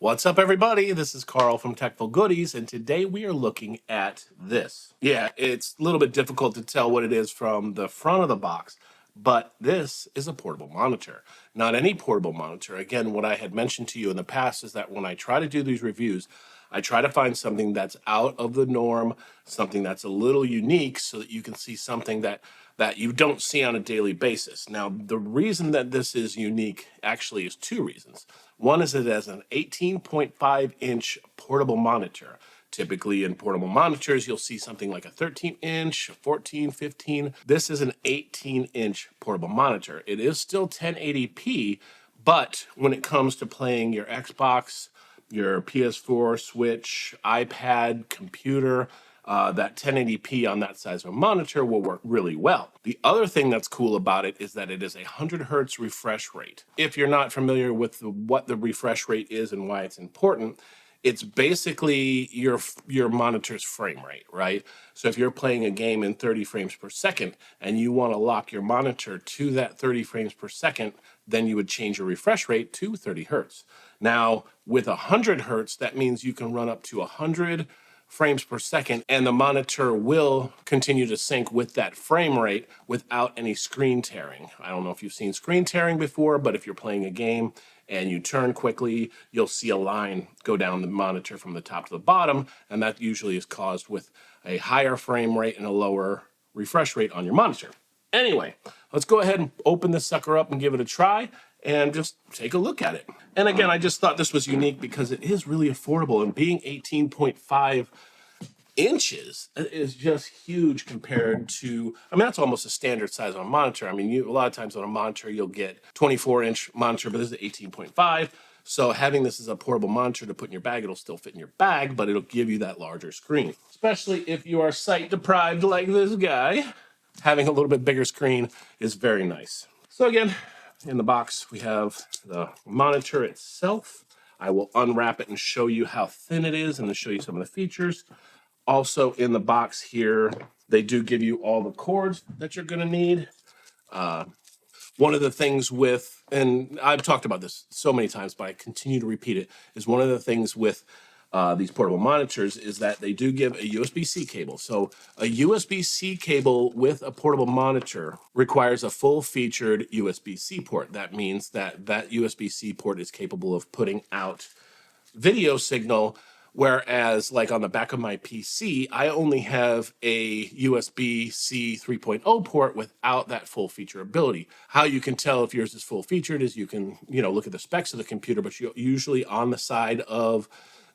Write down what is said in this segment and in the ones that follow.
What's up, everybody? This is Carl from Techful Goodies, and today we are looking at this. Yeah, it's a little bit difficult to tell what it is from the front of the box, but this is a portable monitor. Not any portable monitor. Again, what I had mentioned to you in the past is that when I try to do these reviews, I try to find something that's out of the norm, something that's a little unique so that you can see something that you don't see on a daily basis. Now, the reason that this is unique actually is two reasons. One is it has an 18.5-inch portable monitor. Typically in portable monitors, you'll see something like a 13-inch, 14, 15. This is an 18-inch portable monitor. It is still 1080p, but when it comes to playing your Xbox, your PS4, Switch, iPad, computer, that 1080p on that size of a monitor will work really well. The other thing that's cool about it is that it is a 100 hertz refresh rate. If you're not familiar with what the refresh rate is and why it's important, it's basically your monitor's frame rate, right? So if you're playing a game in 30 frames per second and you want to lock your monitor to that 30 frames per second, then you would change your refresh rate to 30 hertz. Now, with 100 hertz, that means you can run up to 100 frames per second, and the monitor will continue to sync with that frame rate without any screen tearing. I don't know if you've seen screen tearing before, but if you're playing a game and you turn quickly, you'll see a line go down the monitor from the top to the bottom, and that usually is caused with a higher frame rate and a lower refresh rate on your monitor. Anyway, let's go ahead and open this sucker up and give it a try and just take a look at it. And again, I just thought this was unique because it is really affordable, and being 18.5 inches is just huge compared to, I mean, that's almost a standard size on a monitor. I mean, a lot of times on a monitor, you'll get 24-inch monitor, but this is 18.5. So having this as a portable monitor to put in your bag, it'll still fit in your bag, but it'll give you that larger screen. Especially if you are sight deprived like this guy, having a little bit bigger screen is very nice. So again, in the box, we have the monitor itself. I will unwrap it and show you how thin it is and then show you some of the features. Also in the box here, they do give you all the cords that you're going to need. One of the things with, and I've talked about this so many times, but I continue to repeat it, is one of the things with these portable monitors is that they do give a USB-C cable. So a USB-C cable with a portable monitor requires a full-featured USB-C port. That means that that USB-C port is capable of putting out video signal, whereas like on the back of my PC, I only have a USB-C 3.0 port without that full feature ability. How you can tell if yours is full featured is you can, look at the specs of the computer, but usually on the side of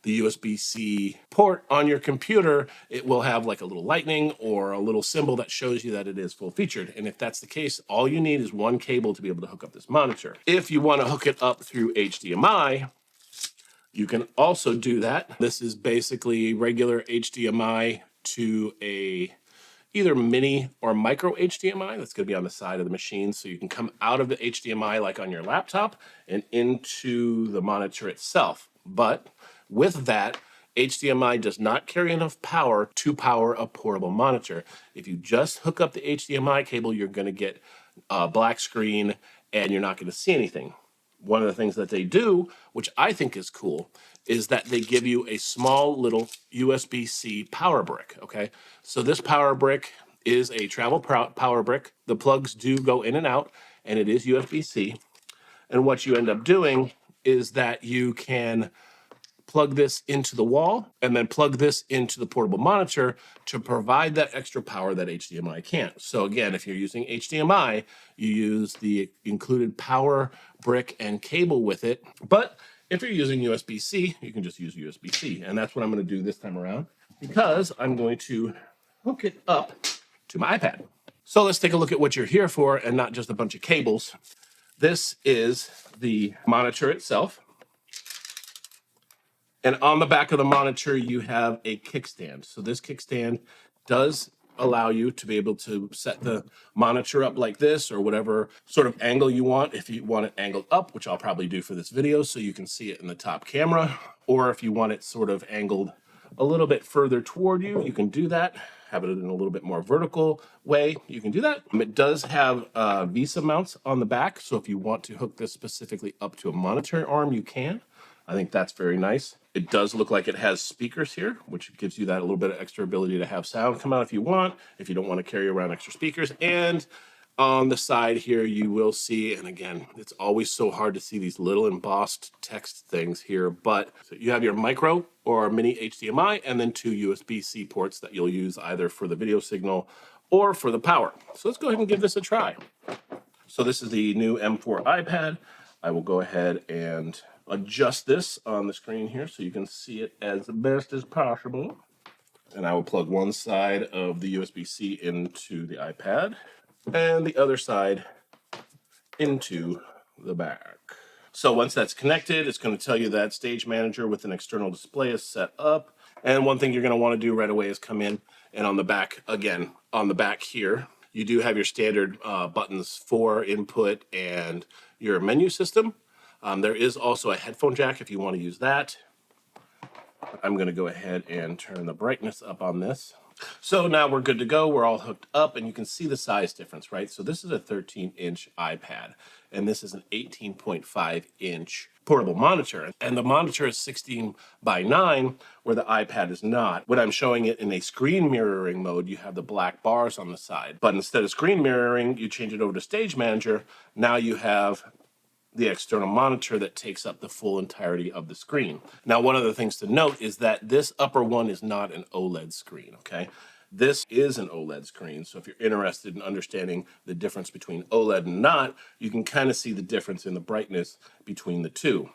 the USB-C port on your computer, it will have like a little lightning or a little symbol that shows you that it is full featured. And if that's the case, all you need is one cable to be able to hook up this monitor. If you want to hook it up through HDMI, you can also do that. This is basically regular HDMI to a either mini or micro HDMI. That's going to be on the side of the machine. So you can come out of the HDMI like on your laptop and into the monitor itself. But with that, HDMI does not carry enough power to power a portable monitor. If you just hook up the HDMI cable, you're going to get a black screen and you're not going to see anything. One of the things that they do, which I think is cool, is that they give you a small little USB-C power brick, okay? So this power brick is a travel power brick. The plugs do go in and out, and it is USB-C. And what you end up doing is that you can plug this into the wall and then plug this into the portable monitor to provide that extra power that HDMI can't. So again, if you're using HDMI, you use the included power brick and cable with it. But if you're using USB-C, you can just use USB-C. And that's what I'm going to do this time around because I'm going to hook it up to my iPad. So let's take a look at what you're here for and not just a bunch of cables. This is the monitor itself. And on the back of the monitor, you have a kickstand. So this kickstand does allow you to be able to set the monitor up like this or whatever sort of angle you want. If you want it angled up, which I'll probably do for this video so you can see it in the top camera, or if you want it sort of angled a little bit further toward you, you can do that. Have it in a little bit more vertical way, you can do that. It does have VESA mounts on the back, so if you want to hook this specifically up to a monitor arm, you can. I think that's very nice. It does look like it has speakers here, which gives you that a little bit of extra ability to have sound come out if you want, if you don't want to carry around extra speakers. And on the side here, you will see, and again, it's always so hard to see these little embossed text things here, but so you have your micro or mini HDMI and then two USB-C ports that you'll use either for the video signal or for the power. So let's go ahead and give this a try. So this is the new M4 iPad. I will go ahead and adjust this on the screen here so you can see it as best as possible. And I will plug one side of the USB-C into the iPad and the other side into the back. So once that's connected, it's going to tell you that Stage Manager with an external display is set up. And one thing you're going to want to do right away is come in and on the back, again, on the back here, you do have your standard buttons for input and your menu system. There is also a headphone jack if you want to use that. I'm going to go ahead and turn the brightness up on this. So now we're good to go. We're all hooked up and you can see the size difference, right? So this is a 13-inch iPad and this is an 18.5-inch portable monitor. And the monitor is 16:9 where the iPad is not. When I'm showing it in a screen mirroring mode, you have the black bars on the side. But instead of screen mirroring, you change it over to Stage Manager. Now you have the external monitor that takes up the full entirety of the screen. Now, one of the things to note is that this upper one is not an OLED screen, okay? This is an OLED screen, so if you're interested in understanding the difference between OLED and not, you can kind of see the difference in the brightness between the two.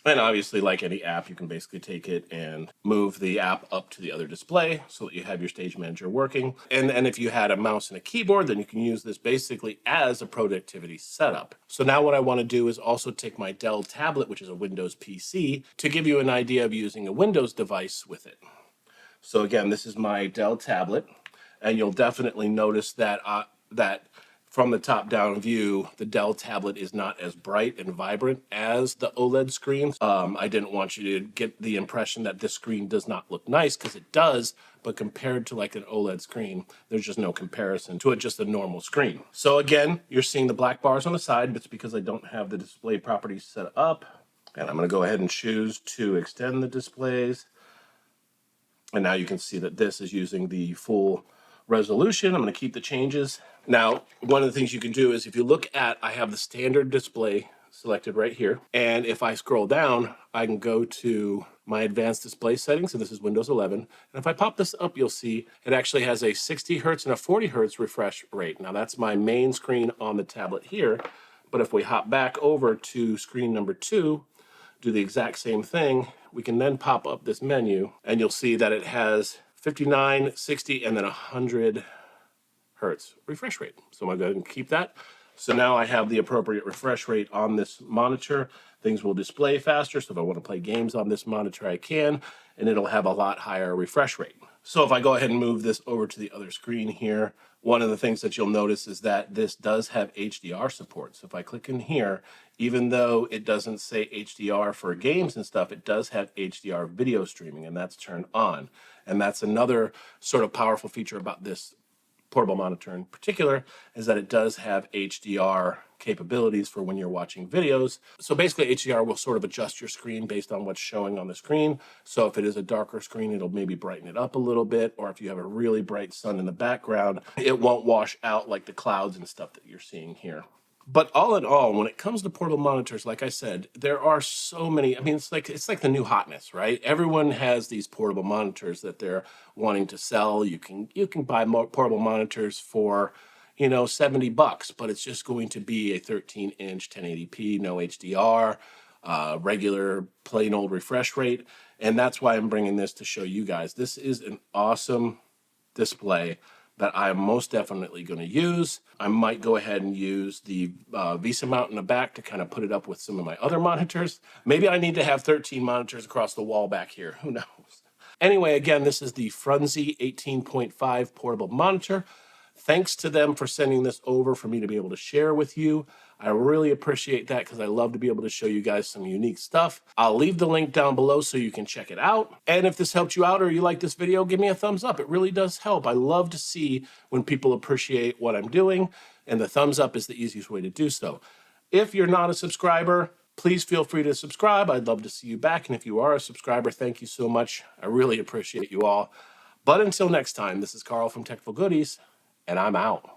And obviously, like any app, you can basically take it and move the app up to the other display so that you have your Stage Manager working. And if you had a mouse and a keyboard, then you can use this basically as a productivity setup. So now what I want to do is also take my Dell tablet, which is a Windows PC, to give you an idea of using a Windows device with it. So again, this is my Dell tablet, and you'll definitely notice that from the top-down view, the Dell tablet is not as bright and vibrant as the OLED screen. I didn't want you to get the impression that this screen does not look nice, because it does, but compared to like an OLED screen, there's just no comparison to it, just a normal screen. So again, you're seeing the black bars on the side, but it's because I don't have the display properties set up. And I'm going to go ahead and choose to extend the displays. And now you can see that this is using the full resolution. I'm going to keep the changes. Now, one of the things you can do is if you look at, I have the standard display selected right here. And if I scroll down, I can go to my advanced display settings, and this is Windows 11. And if I pop this up, you'll see it actually has a 60 hertz and a 40 hertz refresh rate. Now that's my main screen on the tablet here. But if we hop back over to screen number 2, do the exact same thing, we can then pop up this menu and you'll see that it has 59, 60, and then 100 hertz refresh rate. So I'm going to go ahead and keep that. So now I have the appropriate refresh rate on this monitor. Things will display faster. So if I want to play games on this monitor, I can, and it'll have a lot higher refresh rate. So if I go ahead and move this over to the other screen here, one of the things that you'll notice is that this does have HDR support. So if I click in here, even though it doesn't say HDR for games and stuff, it does have HDR video streaming, and that's turned on. And that's another sort of powerful feature about this portable monitor in particular, is that it does have HDR capabilities for when you're watching videos. So basically HDR will sort of adjust your screen based on what's showing on the screen. So if it is a darker screen, it'll maybe brighten it up a little bit, or if you have a really bright sun in the background, it won't wash out like the clouds and stuff that you're seeing here. But all in all, when it comes to portable monitors, like I said, there are so many. I mean, it's like the new hotness, right? Everyone has these portable monitors that they're wanting to sell. You can buy more portable monitors for, $70, but it's just going to be a 13-inch 1080p, no HDR, regular plain old refresh rate, and that's why I'm bringing this to show you guys. This is an awesome display that I'm most definitely going to use. I might go ahead and use the VESA mount in the back to kind of put it up with some of my other monitors. Maybe I need to have 13 monitors across the wall back here. Who knows? Anyway, again, this is the FRUNSI 18.5 portable monitor. Thanks to them for sending this over for me to be able to share with you. I really appreciate that because I love to be able to show you guys some unique stuff. I'll leave the link down below so you can check it out. And if this helped you out or you like this video, give me a thumbs up. It really does help. I love to see when people appreciate what I'm doing, and the thumbs up is the easiest way to do so. If you're not a subscriber, Please feel free to subscribe. I'd love to see you back. And if you are a subscriber, thank you so much. I really appreciate you all. But until next time, this is Carl from Technical Goodies, and I'm out.